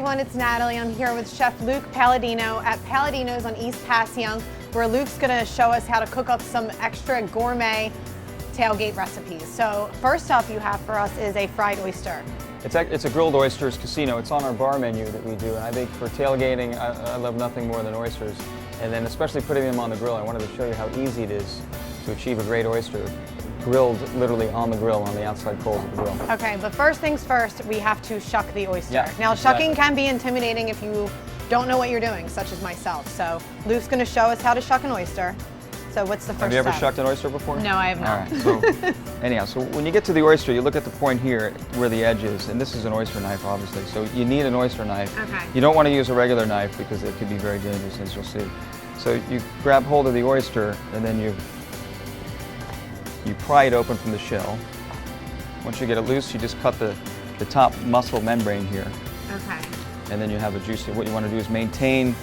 everyone, it's Natalie. I'm here with Chef Luke Palladino at Palladino's on East Passyunk, where Luke's gonna show us how to cook up some extra gourmet tailgate recipes. So first up you have for us is a fried oyster. It's a grilled oysters casino. It's on our bar menu that we do, and I think for tailgating, I love nothing more than oysters. And then especially putting them on the grill, I wanted to show you how easy it is to achieve a great oyster, grilled literally on the grill, on the outside coals of the grill. Okay, but first things first, we have to shuck the oyster. Yeah, now, shucking can be intimidating if you don't know what you're doing, such as myself. So Luke's gonna show us how to shuck an oyster. So what's the first step? Have you ever shucked an oyster before? No, I have not. All right, so anyhow, so when you get to the oyster, you look at the point here where the edge is, and this is an oyster knife, obviously. So you need an oyster knife. Okay. You don't want to use a regular knife because it could be very dangerous, as you'll see. So you grab hold of the oyster, and then you pry it open from the shell. Once you get it loose, you just cut the top muscle membrane here. Okay. And then you have a juicy, what you want to do is maintain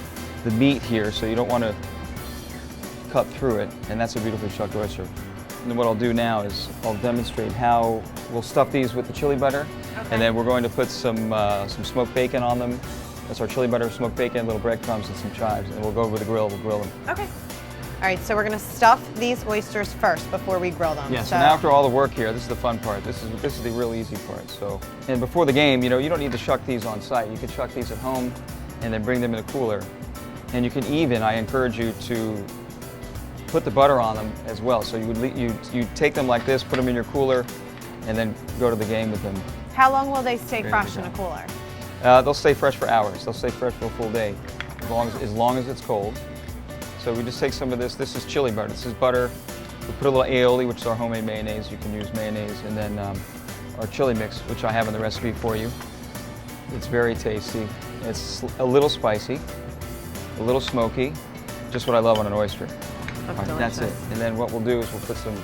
the meat here, so you don't want to cut through it, and that's a beautifully shucked oyster. And then what I'll do now is I'll demonstrate how we'll stuff these with the chili butter, okay. And then we're going to put some smoked bacon on them. That's our chili butter, smoked bacon, little breadcrumbs, and some chives, and we'll go over the grill, we'll grill them. Okay. All right, so we're gonna stuff these oysters first before we grill them. Yeah, so now after all the work here, this is the fun part. This is the real easy part. So, and before the game, you don't need to shuck these on site. You can shuck these at home and then bring them in the cooler. And you can even, I encourage you to put the butter on them as well. So you take them like this, put them in your cooler, and then go to the game with them. How long will they stay fresh in a cooler? They'll stay fresh for hours. They'll stay fresh for a full day, as long as it's cold. So we just take some of this. This is chili butter. This is butter. We put a little aioli, which is our homemade mayonnaise. You can use mayonnaise, and then our chili mix, which I have in the recipe for you. It's very tasty. It's a little spicy, a little smoky. Just what I love on an oyster. That's it. And then what we'll do is we'll put some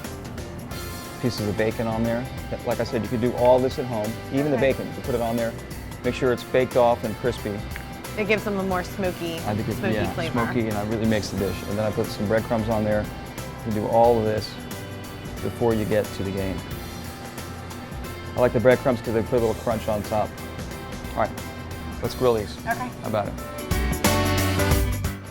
pieces of bacon on there. Like I said, you could do all this at home. Even the bacon, you put it on there. Make sure it's baked off and crispy. It gives them a more smoky, flavor. Smoky, and it really makes the dish. And then I put some breadcrumbs on there. You do all of this before you get to the game. I like the breadcrumbs because they put a little crunch on top. All right, let's grill these. Okay. How about it?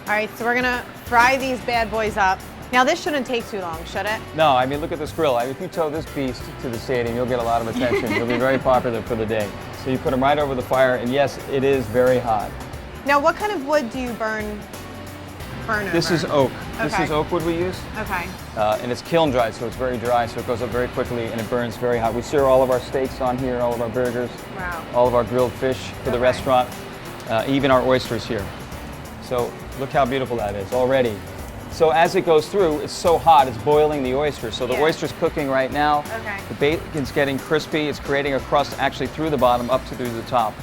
All right, so we're gonna fry these bad boys up. Now this shouldn't take too long, should it? No, I mean, look at this grill. I mean, if you tow this beast to the stadium, you'll get a lot of attention. You'll be very popular for the day. So you put them right over the fire, and yes, it is very hot. Now, what kind of wood do you burn over? This is oak. Okay. This is oak wood we use. Okay. And it's kiln dried, so it's very dry, so it goes up very quickly, and it burns very hot. We sear all of our steaks on here, all of our burgers, wow. All of our grilled fish for the restaurant, even our oysters here. So look how beautiful that is already. So as it goes through, it's so hot, it's boiling the oyster. So the oyster's cooking right now. Okay. The bacon's getting crispy. It's creating a crust actually through the bottom up to through the top.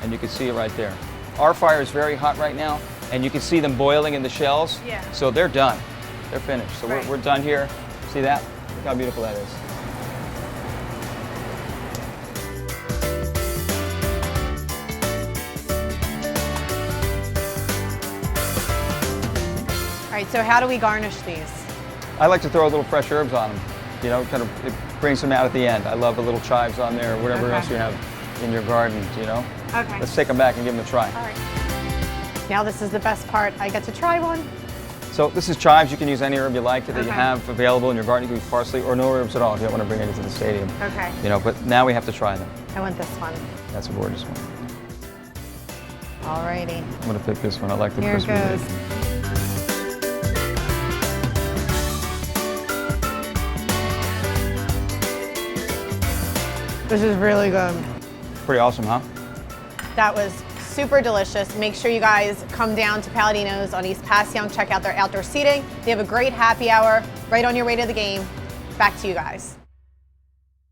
And you can see it right there. Our fire is very hot right now, and you can see them boiling in the shells. Yeah. So they're done. They're finished. So we're done here. See that? Look how beautiful that is. All right, so how do we garnish these? I like to throw a little fresh herbs on them. You know, kind of, it brings them out at the end. I love a little chives on there, or whatever else you have in your garden, you know? Okay. Let's take them back and give them a try. All right. Now this is the best part. I get to try one. So this is chives. You can use any herb you like that you have available in your garden. You can use parsley or no herbs at all if you don't want to bring it into the stadium. Okay. You know, but now we have to try them. I want this one. That's a gorgeous one. All righty. I'm going to pick this one. I like the Here it crispy goes. bacon. This is really good. Pretty awesome, huh? That was super delicious. Make sure you guys come down to Palladino's on East Passyunk, check out their outdoor seating. They have a great happy hour right on your way to the game. Back to you guys.